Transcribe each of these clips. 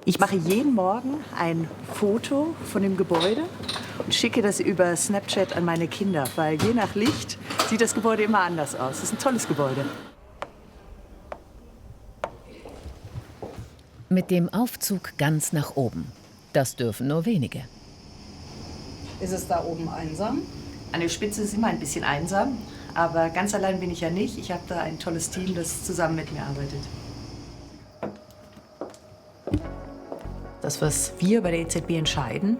Ich mache jeden Morgen ein Foto von dem Gebäude und schicke das über Snapchat an meine Kinder, weil je nach Licht sieht das Gebäude immer anders aus. Es ist ein tolles Gebäude. Mit dem Aufzug ganz nach oben. Das dürfen nur wenige. Ist es da oben einsam? An der Spitze ist es immer ein bisschen einsam, aber ganz allein bin ich ja nicht. Ich habe da ein tolles Team, das zusammen mit mir arbeitet. Das, was wir bei der EZB entscheiden,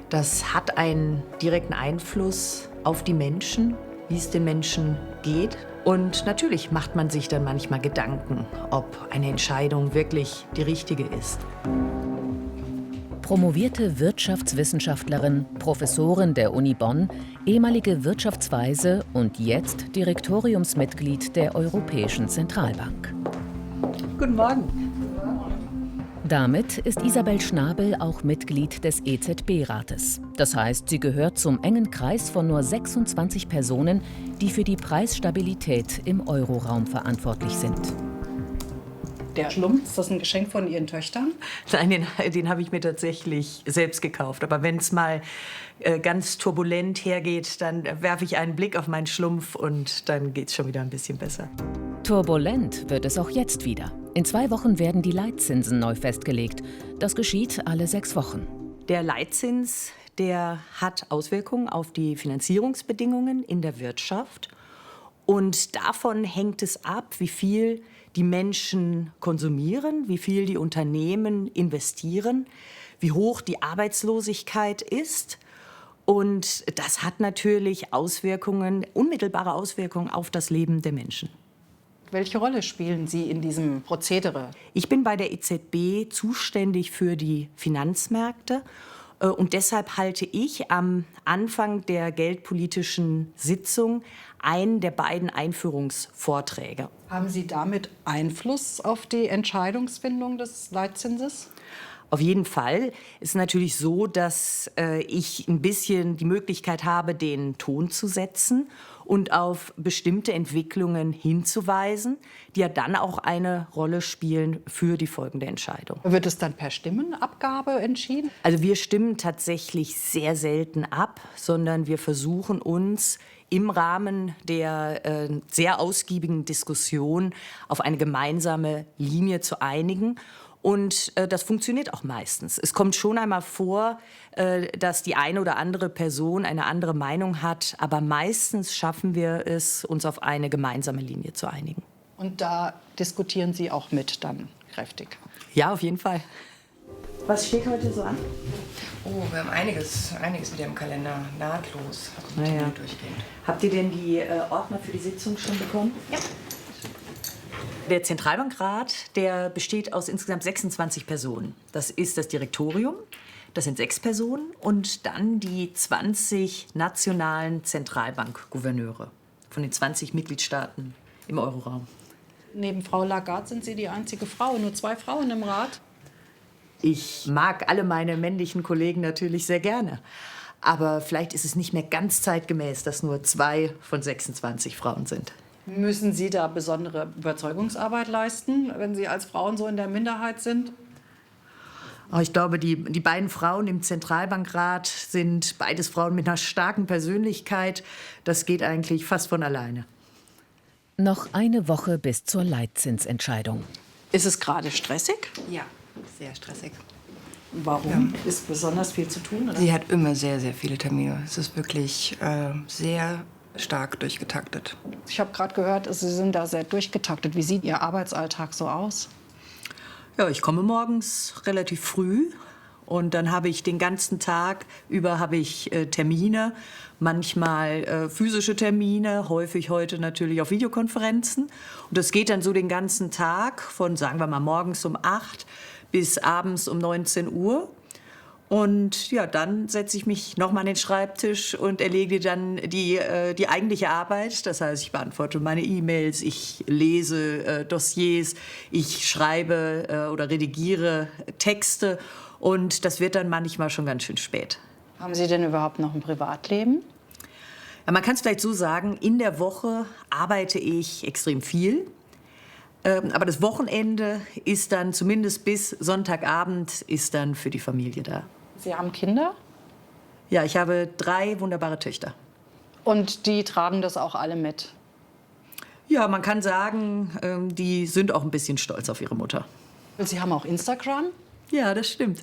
das hat einen direkten Einfluss auf die Menschen, wie es den Menschen geht. Und natürlich macht man sich dann manchmal Gedanken, ob eine Entscheidung wirklich die richtige ist. Promovierte Wirtschaftswissenschaftlerin, Professorin der Uni Bonn, ehemalige Wirtschaftsweise und jetzt Direktoriumsmitglied der Europäischen Zentralbank. Guten Morgen. Damit ist Isabel Schnabel auch Mitglied des EZB-Rates. Das heißt, sie gehört zum engen Kreis von nur 26 Personen, die für die Preisstabilität im Euroraum verantwortlich sind. Der Schlumpf, ist das ein Geschenk von Ihren Töchtern? Nein, den habe ich mir tatsächlich selbst gekauft. Aber wenn es mal ganz turbulent hergeht, dann werfe ich einen Blick auf meinen Schlumpf und dann geht es schon wieder ein bisschen besser. Turbulent wird es auch jetzt wieder. In 2 Wochen werden die Leitzinsen neu festgelegt. Das geschieht alle 6 Wochen. Der Leitzins, der hat Auswirkungen auf die Finanzierungsbedingungen in der Wirtschaft. Und davon hängt es ab, wie viel die Menschen konsumieren, wie viel die Unternehmen investieren, wie hoch die Arbeitslosigkeit ist. Und das hat natürlich Auswirkungen, unmittelbare Auswirkungen auf das Leben der Menschen. Welche Rolle spielen Sie in diesem Prozedere? Ich bin bei der EZB zuständig für die Finanzmärkte. Und deshalb halte ich am Anfang der geldpolitischen Sitzung einen der beiden Einführungsvorträge. Haben Sie damit Einfluss auf die Entscheidungsfindung des Leitzinses? Auf jeden Fall ist natürlich so, dass ich ein bisschen die Möglichkeit habe, den Ton zu setzen und auf bestimmte Entwicklungen hinzuweisen, die ja dann auch eine Rolle spielen für die folgende Entscheidung. Wird es dann per Stimmenabgabe entschieden? Also wir stimmen tatsächlich sehr selten ab, sondern wir versuchen uns im Rahmen der sehr ausgiebigen Diskussion auf eine gemeinsame Linie zu einigen. Und das funktioniert auch meistens. Es kommt schon einmal vor, dass die eine oder andere Person eine andere Meinung hat. Aber meistens schaffen wir es, uns auf eine gemeinsame Linie zu einigen. Und da diskutieren Sie auch mit dann kräftig? Ja, auf jeden Fall. Was steht heute so an? Oh, wir haben einiges wieder im Kalender. Nahtlos. Durchgehend. Habt ihr denn die Ordner für die Sitzung schon bekommen? Ja. Der Zentralbankrat, der besteht aus insgesamt 26 Personen. Das ist das Direktorium, das sind 6 Personen und dann die 20 nationalen Zentralbankgouverneure von den 20 Mitgliedstaaten im Euroraum. Neben Frau Lagarde sind Sie die einzige Frau, nur 2 Frauen im Rat. Ich mag alle meine männlichen Kollegen natürlich sehr gerne. Aber vielleicht ist es nicht mehr ganz zeitgemäß, dass nur 2 von 26 Frauen sind. Müssen Sie da besondere Überzeugungsarbeit leisten, wenn Sie als Frauen so in der Minderheit sind? Ich glaube, die beiden Frauen im Zentralbankrat sind beides Frauen mit einer starken Persönlichkeit. Das geht eigentlich fast von alleine. Noch eine Woche bis zur Leitzinsentscheidung. Ist es gerade stressig? Ja, sehr stressig. Warum? Ist besonders viel zu tun? Oder? Sie hat immer sehr, sehr viele Termine. Es ist wirklich sehr stark durchgetaktet. Ich habe gerade gehört, Sie sind da sehr durchgetaktet. Wie sieht Ihr Arbeitsalltag so aus? Ja, ich komme morgens relativ früh und dann habe ich den ganzen Tag über Termine, manchmal physische Termine, häufig heute natürlich auf Videokonferenzen. Und das geht dann so den ganzen Tag von, sagen wir mal, morgens um 8 bis abends um 19 Uhr. Und ja, dann setze ich mich noch mal an den Schreibtisch und erledige dann die eigentliche Arbeit. Das heißt, ich beantworte meine E-Mails, ich lese Dossiers, ich schreibe oder redigiere Texte. Und das wird dann manchmal schon ganz schön spät. Haben Sie denn überhaupt noch ein Privatleben? Ja, man kann es vielleicht so sagen, in der Woche arbeite ich extrem viel. Aber das Wochenende ist dann, zumindest bis Sonntagabend, ist dann für die Familie da. Sie haben Kinder Ja, ich habe 3 wunderbare Töchter. und die tragen das auch alle mit. Ja, man kann sagen, die sind auch ein bisschen stolz auf ihre Mutter. Sie haben auch Instagram. Ja, das stimmt.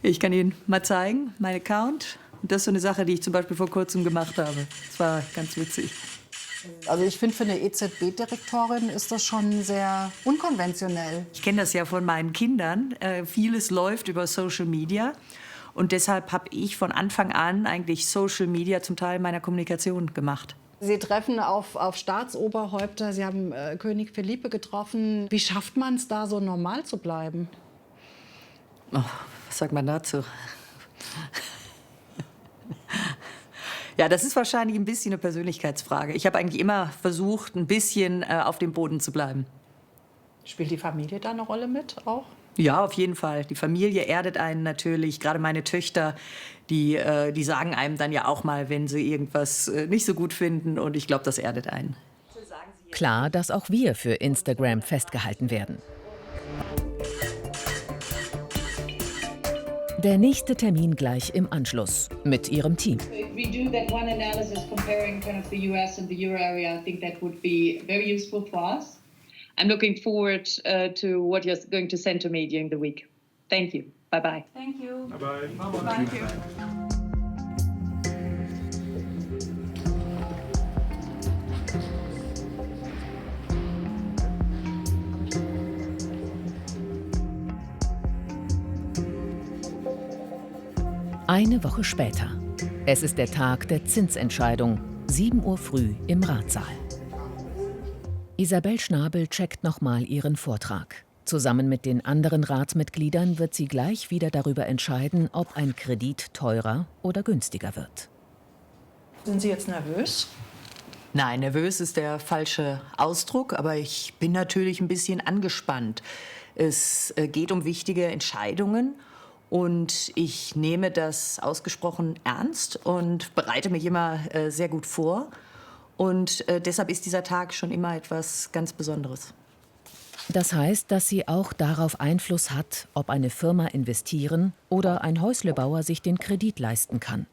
Ich kann Ihnen mal zeigen, mein Account. Und das ist so eine Sache, die ich zum Beispiel vor kurzem gemacht habe. Das war ganz witzig. Also ich finde, für eine EZB-Direktorin ist das schon sehr unkonventionell. Ich kenne das ja von meinen Kindern. Vieles läuft über Social Media. Und deshalb habe ich von Anfang an eigentlich Social Media zum Teil meiner Kommunikation gemacht. Sie treffen auf Staatsoberhäupter, Sie haben König Felipe getroffen. Wie schafft man es da, so normal zu bleiben? Oh, was sagt man dazu? Ja, das ist wahrscheinlich ein bisschen eine Persönlichkeitsfrage. Ich habe eigentlich immer versucht, ein bisschen auf dem Boden zu bleiben. Spielt die Familie da eine Rolle mit auch? Ja, auf jeden Fall. Die Familie erdet einen natürlich. Gerade meine Töchter, die sagen einem dann ja auch mal, wenn sie irgendwas nicht so gut finden. Und ich glaube, das erdet einen. Klar, dass auch wir für Instagram festgehalten werden. Der nächste Termin gleich im Anschluss mit ihrem Team. If we do that one analysis comparing kind of the US and the Euro area, I think that would be very useful for us. I'm looking forward to what you're going to send to me during the week. Thank you. Bye bye. Thank you. Bye bye. Thank you. Eine Woche später. Es ist der Tag der Zinsentscheidung, 7 Uhr früh im Ratssaal. Isabel Schnabel checkt nochmal ihren Vortrag. Zusammen mit den anderen Ratsmitgliedern wird sie gleich wieder darüber entscheiden, ob ein Kredit teurer oder günstiger wird. Sind Sie jetzt nervös? Nein, nervös ist der falsche Ausdruck, aber ich bin natürlich ein bisschen angespannt. Es geht um wichtige Entscheidungen und ich nehme das ausgesprochen ernst und bereite mich immer sehr gut vor. Und deshalb ist dieser Tag schon immer etwas ganz Besonderes. Das heißt, dass sie auch darauf Einfluss hat, ob eine Firma investieren oder ein Häuslebauer sich den Kredit leisten kann.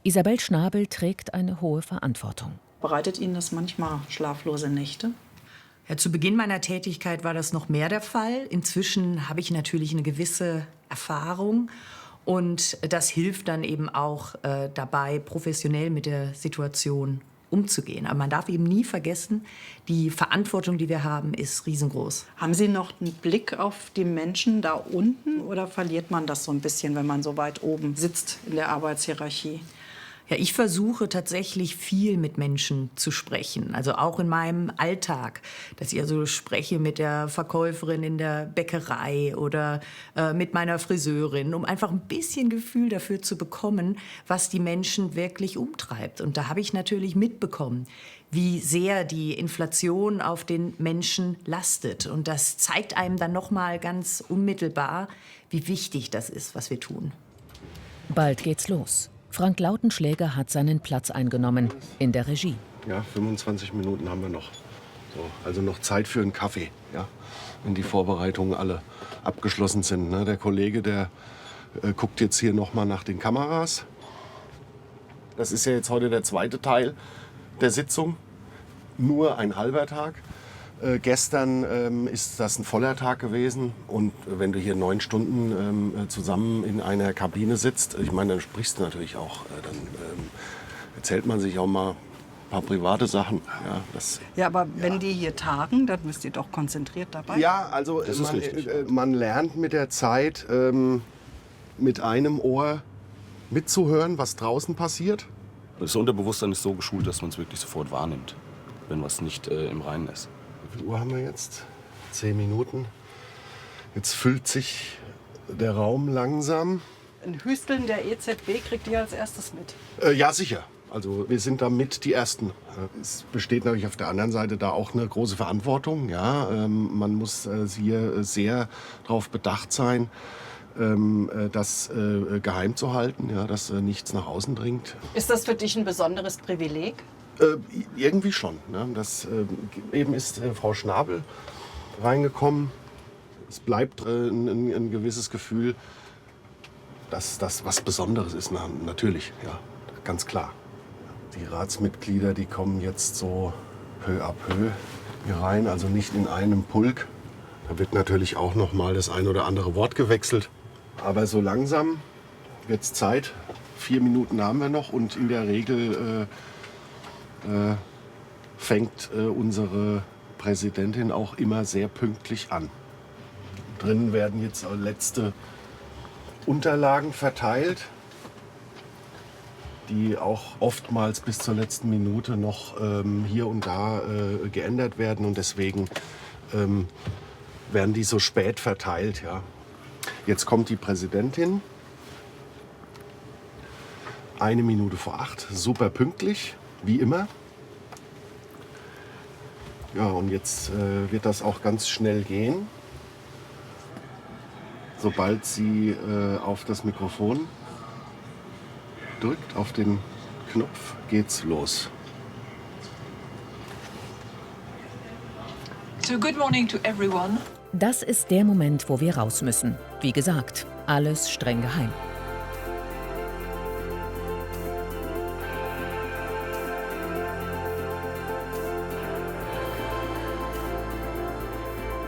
Isabel Schnabel trägt eine hohe Verantwortung. Bereitet Ihnen das manchmal schlaflose Nächte? Ja, zu Beginn meiner Tätigkeit war das noch mehr der Fall. Inzwischen habe ich natürlich eine gewisse Erfahrung. Und das hilft dann eben auch dabei, professionell mit der Situation umzugehen. Aber man darf eben nie vergessen, die Verantwortung, die wir haben, ist riesengroß. Haben Sie noch einen Blick auf die Menschen da unten oder verliert man das so ein bisschen, wenn man so weit oben sitzt in der Arbeitshierarchie? Ja, ich versuche tatsächlich viel mit Menschen zu sprechen, also auch in meinem Alltag, dass ich also spreche mit der Verkäuferin in der Bäckerei oder mit meiner Friseurin, um einfach ein bisschen Gefühl dafür zu bekommen, was die Menschen wirklich umtreibt. Und da habe ich natürlich mitbekommen, wie sehr die Inflation auf den Menschen lastet. Und das zeigt einem dann noch mal ganz unmittelbar, wie wichtig das ist, was wir tun. Bald geht's los. Frank Lautenschläger hat seinen Platz eingenommen in der Regie. Ja, 25 Minuten haben wir noch. So, also noch Zeit für einen Kaffee, ja, wenn die Vorbereitungen alle abgeschlossen sind. Ne? Der Kollege, der guckt jetzt hier noch mal nach den Kameras. Das ist ja jetzt heute der zweite Teil der Sitzung. Nur ein halber Tag. Gestern ist das ein voller Tag gewesen. Und wenn du hier 9 Stunden zusammen in einer Kabine sitzt, ich meine, dann sprichst du natürlich auch. Dann erzählt man sich auch mal ein paar private Sachen. Ja, Ja, aber wenn die hier tagen, dann müsst ihr doch konzentriert dabei sein. ja also Das ist richtig. man lernt mit der Zeit mit einem Ohr mitzuhören, was draußen passiert. Das Unterbewusstsein ist so geschult, dass man es wirklich sofort wahrnimmt, wenn was nicht im Reinen ist. Wie viel Uhr haben wir jetzt? 10 Minuten. Jetzt füllt sich der Raum langsam. Ein Hüsteln der EZB kriegt ihr als erstes mit. Ja, sicher. Also wir sind damit die Ersten. Es besteht natürlich auf der anderen Seite da auch eine große Verantwortung. Ja, man muss hier sehr darauf bedacht sein, das geheim zu halten, ja, dass nichts nach außen dringt. Ist das für dich ein besonderes Privileg? Irgendwie schon. Ne? Das eben ist Frau Schnabel reingekommen. Es bleibt ein gewisses Gefühl, dass das was Besonderes ist. Natürlich, ja, ganz klar. Die Ratsmitglieder, die kommen jetzt so peu à peu hier rein, also nicht in einem Pulk. Da wird natürlich auch noch mal das ein oder andere Wort gewechselt. Aber so langsam wird es Zeit. 4 Minuten haben wir noch und in der Regel fängt unsere Präsidentin auch immer sehr pünktlich an. Drinnen werden jetzt letzte Unterlagen verteilt, die auch oftmals bis zur letzten Minute noch hier und da geändert werden und deswegen werden die so spät verteilt. Ja. Jetzt kommt die Präsidentin, 1 Minute vor 8, super pünktlich, wie immer. Ja, und jetzt wird das auch ganz schnell gehen. Sobald sie auf das Mikrofon drückt, auf den Knopf, geht's los. So good morning to everyone. Das ist der Moment, wo wir raus müssen. Wie gesagt, alles streng geheim.